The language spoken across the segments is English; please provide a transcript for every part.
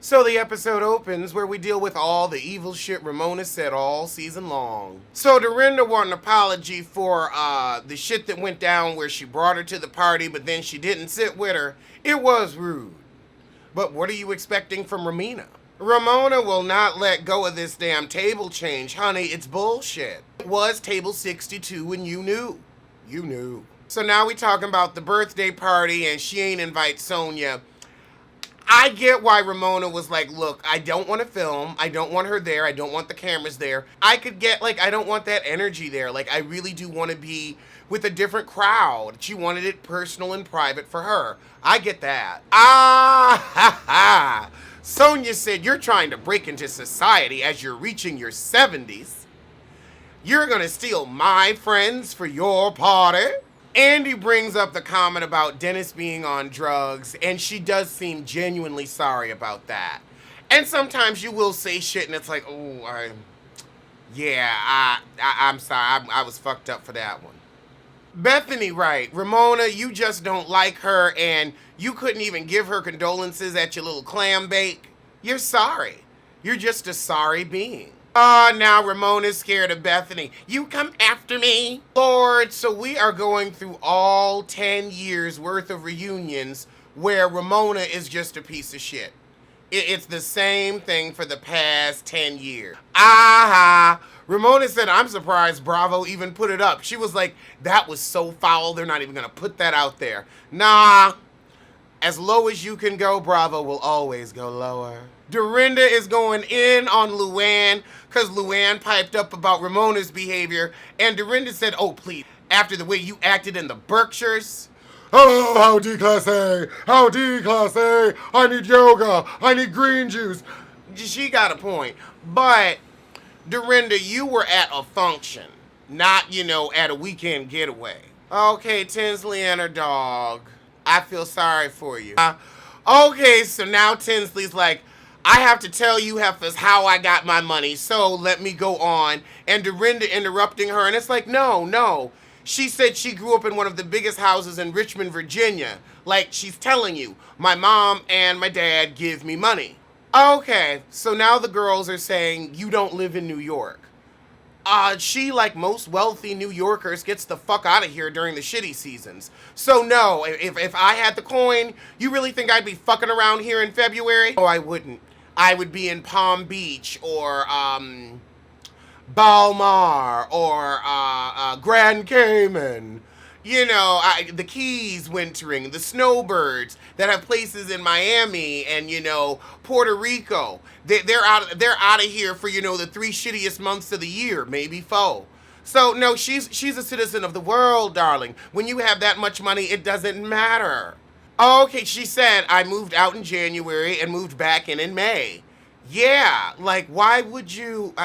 So the episode opens where we deal with all the evil shit Ramona said all season long. So Dorinda want an apology for the shit that went down where she brought her to the party but then she didn't sit with her. It was rude. But what are you expecting from Ramona? Ramona will not let go of this damn table change. Honey, it's bullshit. It was table 62 and you knew. You knew. So now we talking about the birthday party and she ain't invite Sonia. I get why Ramona was like, look, I don't want to film. I don't want her there. I don't want the cameras there. I could get, like, I don't want that energy there. Like, I really do want to be with a different crowd. She wanted it personal and private for her. I get that. Ha ha. Sonia said, you're trying to break into society as you're reaching your 70s. You're going to steal my friends for your party? Andy brings up the comment about Dennis being on drugs, and she does seem genuinely sorry about that. And sometimes you will say shit, and it's like, oh, I'm sorry, I was fucked up for that one. Bethany, right. Ramona, you just don't like her, and you couldn't even give her condolences at your little clam bake. You're sorry. You're just a sorry being. Now Ramona's scared of Bethany. You come after me? Lord, so we are going through all 10 years worth of reunions where Ramona is just a piece of shit. It's the same thing for the past 10 years. Aha! Ramona said, I'm surprised Bravo even put it up. She was like, that was so foul, they're not even gonna put that out there. Nah. As low as you can go, Bravo will always go lower. Dorinda is going in on LuAnn because LuAnn piped up about Ramona's behavior, and Dorinda said, oh, please, after the way you acted in the Berkshires. Oh, how declassé, how declassé, I need yoga, I need green juice. She got a point, but Dorinda, you were at a function, not, at a weekend getaway. Okay, Tinsley and her dog. I feel sorry for you. Okay, so now Tinsley's like, I have to tell you heifers how I got my money, so let me go on. And Dorinda interrupting her, and it's like, no. She said she grew up in one of the biggest houses in Richmond, Virginia. Like, she's telling you, my mom and my dad give me money. Okay, so now the girls are saying, you don't live in New York. She, like most wealthy New Yorkers, gets the fuck out of here during the shitty seasons. So no, if I had the coin, you really think I'd be fucking around here in February? Oh, I wouldn't. I would be in Palm Beach or, Balmar or, Grand Cayman. The Keys wintering, the Snowbirds that have places in Miami and, Puerto Rico. They're out of here for, the 3 shittiest months of the year, maybe 4. So, no, she's a citizen of the world, darling. When you have that much money, it doesn't matter. Okay, she said, I moved out in January and moved back in May. Yeah, like, why would you...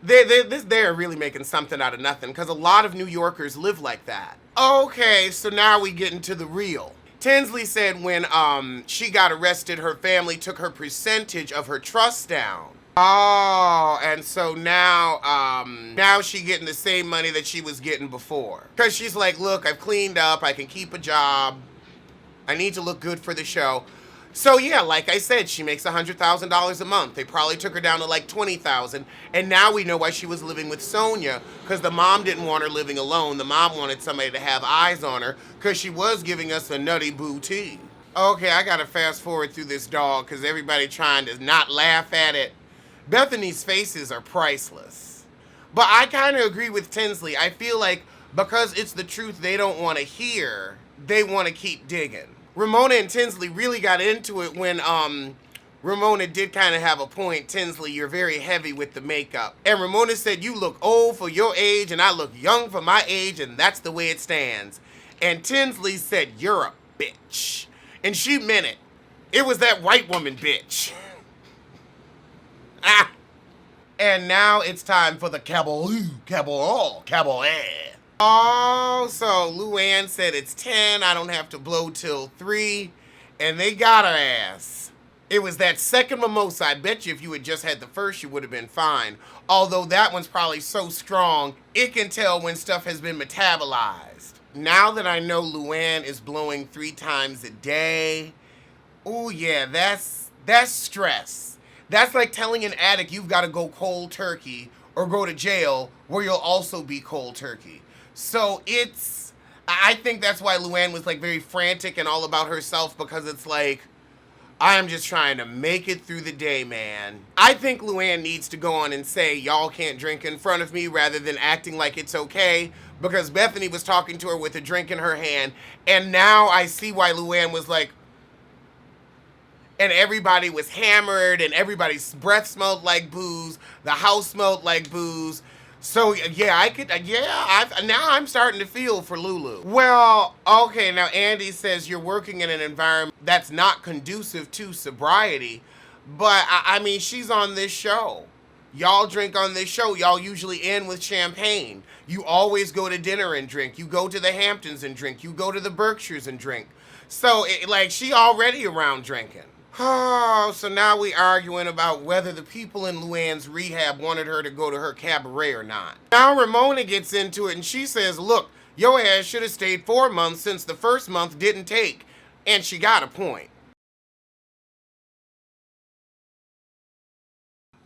They're really making something out of nothing because a lot of New Yorkers live like that. Okay, so now we get into the real. Tinsley said when she got arrested, her family took her percentage of her trust down. Oh, and so now she getting the same money that she was getting before. Because she's like, look, I've cleaned up, I can keep a job, I need to look good for the show. So yeah, like I said, she makes $100,000 a month. They probably took her down to like $20,000, and now we know why she was living with Sonia, because the mom didn't want her living alone. The mom wanted somebody to have eyes on her, because she was giving us a nutty booty. Okay, I gotta fast forward through this dog, because everybody trying to not laugh at it. Bethany's faces are priceless. But I kind of agree with Tinsley. I feel like because it's the truth they don't want to hear, they want to keep digging. Ramona and Tinsley really got into it when Ramona did kind of have a point. Tinsley, you're very heavy with the makeup. And Ramona said, you look old for your age and I look young for my age, and that's the way it stands. And Tinsley said, you're a bitch. And she meant it. It was that white woman bitch. And now it's time for the cabaret. Oh, so LuAnn said it's 10, I don't have to blow till 3, and they got her ass. It was that second mimosa. I bet you if you had just had the first, you would have been fine. Although that one's probably so strong, it can tell when stuff has been metabolized. Now that I know LuAnn is blowing 3 times a day, oh yeah, that's That's stress. That's like telling an addict you've got to go cold turkey or go to jail where you'll also be cold turkey. So I think that's why LuAnn was like very frantic and all about herself, because it's like, I'm just trying to make it through the day, man. I think LuAnn needs to go on and say, y'all can't drink in front of me, rather than acting like it's okay, because Bethany was talking to her with a drink in her hand, and now I see why LuAnn was like, and everybody was hammered, and everybody's breath smelled like booze, the house smelled like booze. So yeah, now I'm starting to feel for Lulu. Well, okay, now Andy says you're working in an environment that's not conducive to sobriety, but I mean, she's on this show. Y'all drink on this show. Y'all usually end with champagne. You always go to dinner and drink. You go to the Hamptons and drink. You go to the Berkshires and drink. So, like, she already around drinking. Oh, so now we arguing about whether the people in LuAnn's rehab wanted her to go to her cabaret or not. Now Ramona gets into it and she says, look, your ass should have stayed 4 months since the first month didn't take. And she got a point.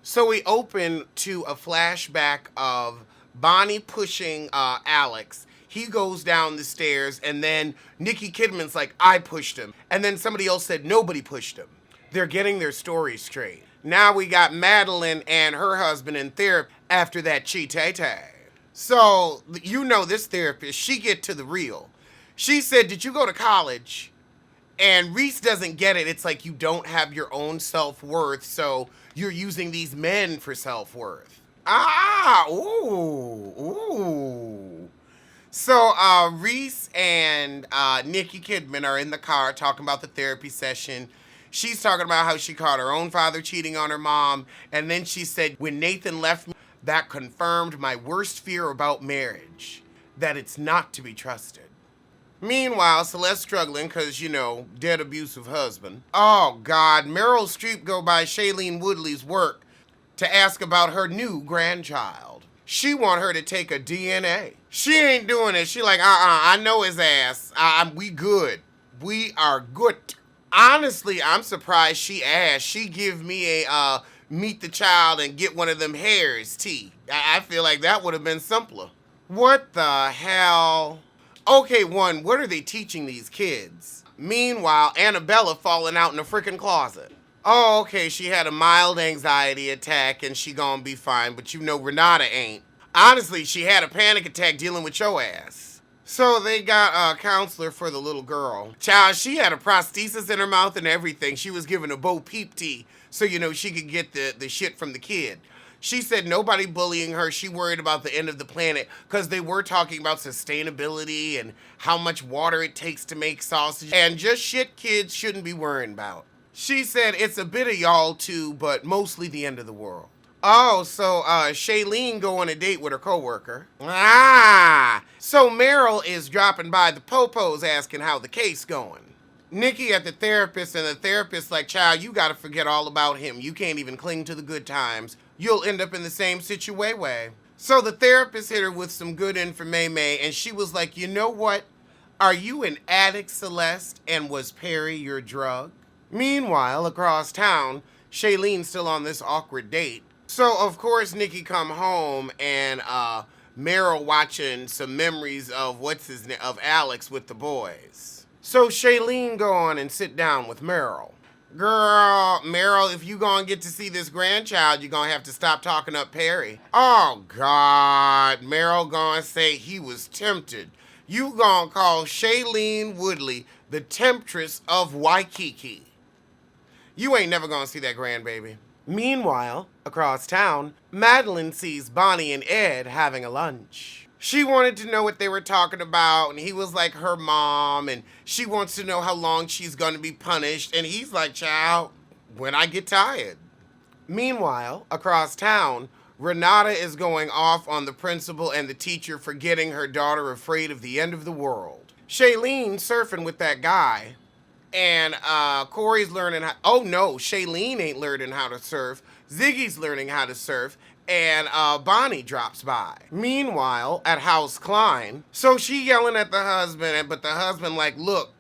So we open to a flashback of Bonnie pushing Alex. He goes down the stairs, and then Nikki Kidman's like, I pushed him. And then somebody else said nobody pushed him. They're getting their story straight. Now we got Madeline and her husband in therapy after that cheat-tay. So, you know this therapist, she get to the real. She said, did you go to college? And Reese doesn't get it. It's like you don't have your own self-worth, so you're using these men for self-worth. Ooh. So Reese and Nikki Kidman are in the car talking about the therapy session. She's talking about how she caught her own father cheating on her mom. And then she said, when Nathan left me, that confirmed my worst fear about marriage, that it's not to be trusted. Meanwhile, Celeste's struggling because, you know, dead abusive husband. Oh, God. Meryl Streep go by Shailene Woodley's work to ask about her new grandchild. She want her to take a DNA. She ain't doing it. She like, I know his ass. We good. We are good. Honestly, I'm surprised she asked. She give me a meet the child and get one of them hairs tea. I feel like that would have been simpler. What the hell? Okay, one, what are they teaching these kids? Meanwhile, Annabella falling out in the frickin' closet. Oh, okay, she had a mild anxiety attack and she gonna be fine, but you know Renata ain't. Honestly, she had a panic attack dealing with your ass. So they got a counselor for the little girl. Child, she had a prosthesis in her mouth and everything. She was given a Bo Peep tea so, you know, she could get the shit from the kid. She said nobody bullying her. She worried about the end of the planet because they were talking about sustainability and how much water it takes to make sausage and just shit kids shouldn't be worrying about. She said it's a bit of y'all too, but mostly the end of the world. Oh, so Shailene go on a date with her coworker. So Meryl is dropping by the Popos asking how the case going. Nikki at the therapist, and the therapist like, child, you gotta forget all about him. You can't even cling to the good times. You'll end up in the same situation. So the therapist hit her with some good information, and she was like, you know what? Are you an addict, Celeste, and was Perry your drug? Meanwhile, across town, Shailene's still on this awkward date. So, of course, Nikki come home, and Meryl watching some memories of of Alex with the boys. So Shailene go on and sit down with Meryl. Girl, Meryl, if you gonna get to see this grandchild, you're gonna have to stop talking up Perry. Oh, God. Meryl gonna say he was tempted. You gonna call Shailene Woodley the temptress of Waikiki. You ain't never gonna see that grandbaby. Meanwhile, across town, Madeline sees Bonnie and Ed having a lunch. She wanted to know what they were talking about, and he was like her mom, and she wants to know how long she's going to be punished, and he's like, child, when I get tired. Meanwhile, across town, Renata is going off on the principal and the teacher for getting her daughter afraid of the end of the world. Shailene surfing with that guy, and Corey's learning how, oh no, Shailene ain't learning how to surf, Ziggy's learning how to surf, and Bonnie drops by. Meanwhile, at House Klein, so she yelling at the husband, but the husband like, look,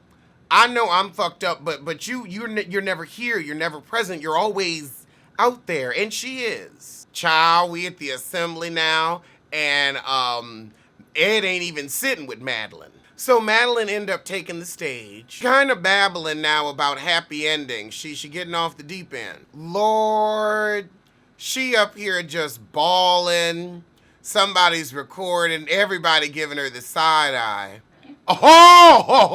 I know I'm fucked up, but you're never here. You're never present. You're always out there, and she is. Child, we at the assembly now, and Ed ain't even sitting with Madeline. So Madeline ended up taking the stage, kind of babbling now about happy endings. She getting off the deep end. Lord, she up here just bawling. Somebody's recording, everybody giving her the side eye. Oh,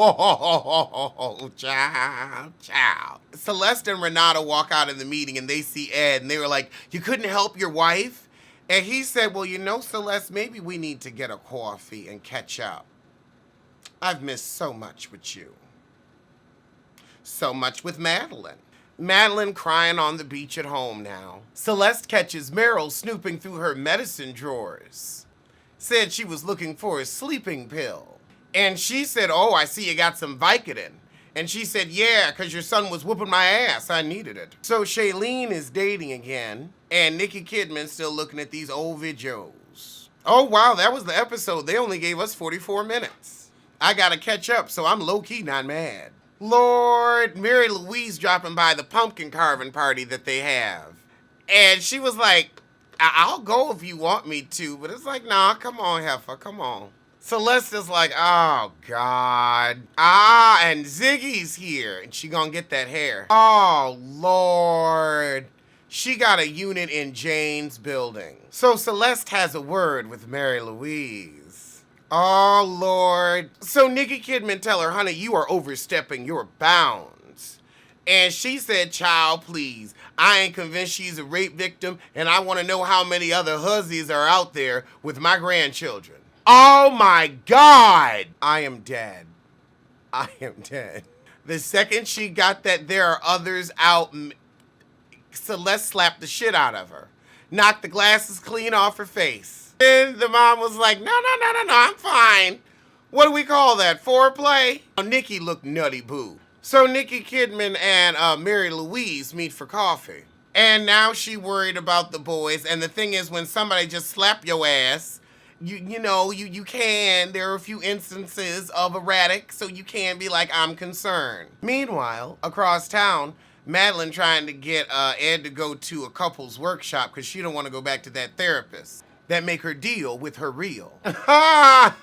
child. Celeste and Renata walk out of the meeting and they see Ed and they were like, you couldn't help your wife? And he said, well, you know, Celeste, maybe we need to get a coffee and catch up. I've missed so much with you. So much with Madeline. Madeline crying on the beach at home now. Celeste catches Meryl snooping through her medicine drawers. Said she was looking for a sleeping pill. And she said, oh, I see you got some Vicodin. And she said, yeah, because your son was whooping my ass. I needed it. So Shailene is dating again. And Nikki Kidman's still looking at these old videos. Oh, wow, that was the episode. They only gave us 44 minutes. I got to catch up, so I'm low-key not mad. Lord, Mary Louise dropping by the pumpkin carving party that they have. And she was like, I'll go if you want me to. But it's like, nah, come on, heifer, come on. Celeste is like, oh, God. And Ziggy's here, and she gonna get that hair. Oh, Lord. She got a unit in Jane's building. So Celeste has a word with Mary Louise. Oh, Lord. So Nikki Kidman tell her, honey, you are overstepping your bounds. And she said, child, please. I ain't convinced she's a rape victim, and I want to know how many other hussies are out there with my grandchildren. Oh my God! I am dead. I am dead. The second she got that there are others out, Celeste slapped the shit out of her. Knocked the glasses clean off her face. And the mom was like, no, I'm fine. What do we call that, foreplay? Nikki looked nutty boo. So Nikki Kidman and Mary Louise meet for coffee. And now she worried about the boys. And the thing is, when somebody just slap your ass, you can. There are a few instances of erratic, so you can be like, I'm concerned. Meanwhile, across town, Madeline trying to get Ed to go to a couples workshop because she don't want to go back to that therapist that make her deal with her real. Oh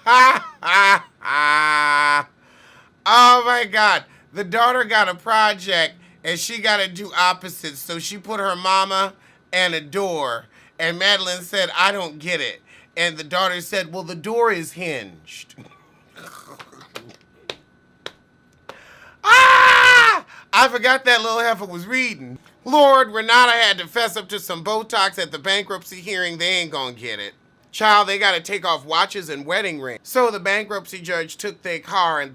my God. The daughter got a project and she got to do opposites. So she put her mama and a door. And Madeline said, I don't get it. And the daughter said, well, the door is hinged. I forgot that little heifer was reading. Lord, Renata had to fess up to some Botox at the bankruptcy hearing. They ain't gonna get it. Child, they gotta take off watches and wedding rings. So the bankruptcy judge took their car,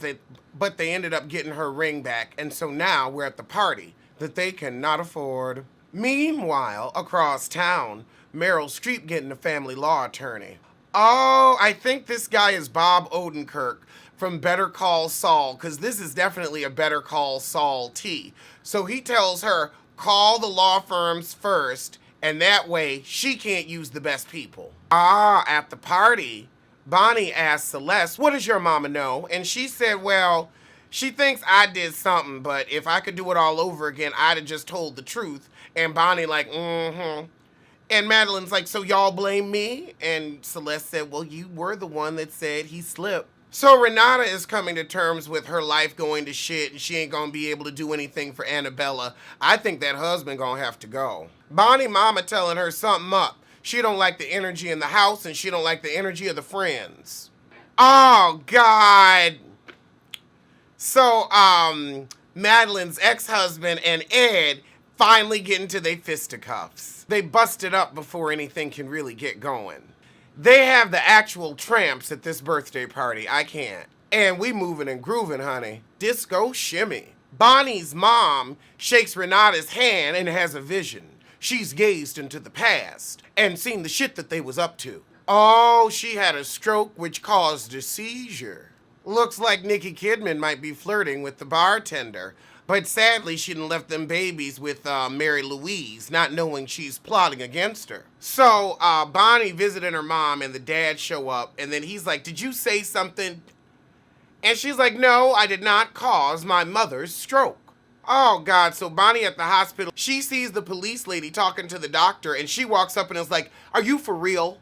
but they ended up getting her ring back. And so now we're at the party that they cannot afford. Meanwhile, across town, Meryl Streep getting a family law attorney. Oh, I think this guy is Bob Odenkirk from Better Call Saul, because this is definitely a Better Call Saul T. So he tells her, call the law firms first, and that way she can't use the best people. At the party, Bonnie asked Celeste, what does your mama know? And she said, well, she thinks I did something, but if I could do it all over again, I'd have just told the truth. And Bonnie like, mm-hmm. And Madeline's like, so y'all blame me? And Celeste said, well, you were the one that said he slipped. So Renata is coming to terms with her life going to shit and she ain't gonna be able to do anything for Annabella. I think that husband gonna have to go. Bonnie mama telling her something up. She don't like the energy in the house and she don't like the energy of the friends. Oh, God. So, Madeline's ex-husband and Ed finally get into their fisticuffs. They busted up before anything can really get going. They have the actual tramps at this birthday party. I can't. And we moving and grooving, honey. Disco shimmy. Bonnie's mom shakes Renata's hand and has a vision. She's gazed into the past and seen the shit that they was up to. Oh, she had a stroke which caused a seizure. Looks like Nikki Kidman might be flirting with the bartender. But sadly, she done left them babies with Mary Louise, not knowing she's plotting against her. So Bonnie visited her mom and the dad show up. And then he's like, did you say something? And she's like, no, I did not cause my mother's stroke. Oh, God. So Bonnie at the hospital, she sees the police lady talking to the doctor, and she walks up and is like, are you for real?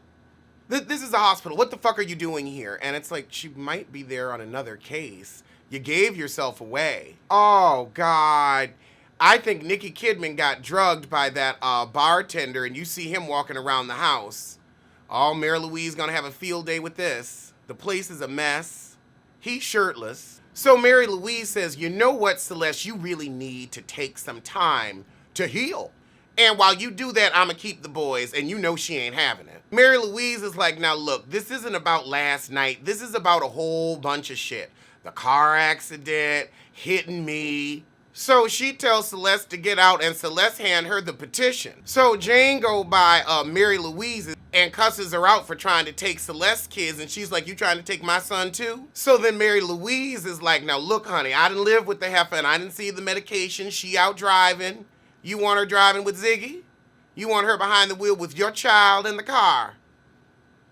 This is a hospital. What the fuck are you doing here? And it's like, she might be there on another case. You gave yourself away. Oh, God. I think Nikki Kidman got drugged by that bartender, and you see him walking around the house. Oh, Mary Louise gonna have a field day with this. The place is a mess. He's shirtless. So Mary Louise says, you know what, Celeste, you really need to take some time to heal. And while you do that, I'ma keep the boys, and you know she ain't having it. Mary Louise is like, now look, this isn't about last night. This is about a whole bunch of shit. The car accident, hitting me. So she tells Celeste to get out, and Celeste hand her the petition. So Jane go by Mary Louise and cusses her out for trying to take Celeste's kids, and she's like, you trying to take my son too? So then Mary Louise is like, now look, honey, I didn't live with the heifer, and I didn't see the medication. She out driving. You want her driving with Ziggy? You want her behind the wheel with your child in the car?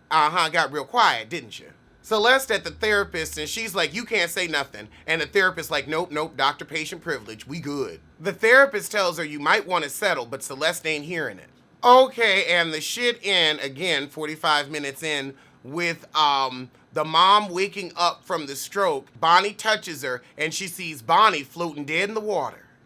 Got real quiet, didn't you? Celeste at the therapist, and she's like, you can't say nothing. And the therapist like, nope, doctor-patient privilege, we good. The therapist tells her you might want to settle, but Celeste ain't hearing it. Okay, and the shit in, again, 45 minutes in, with the mom waking up from the stroke. Bonnie touches her, and she sees Bonnie floating dead in the water.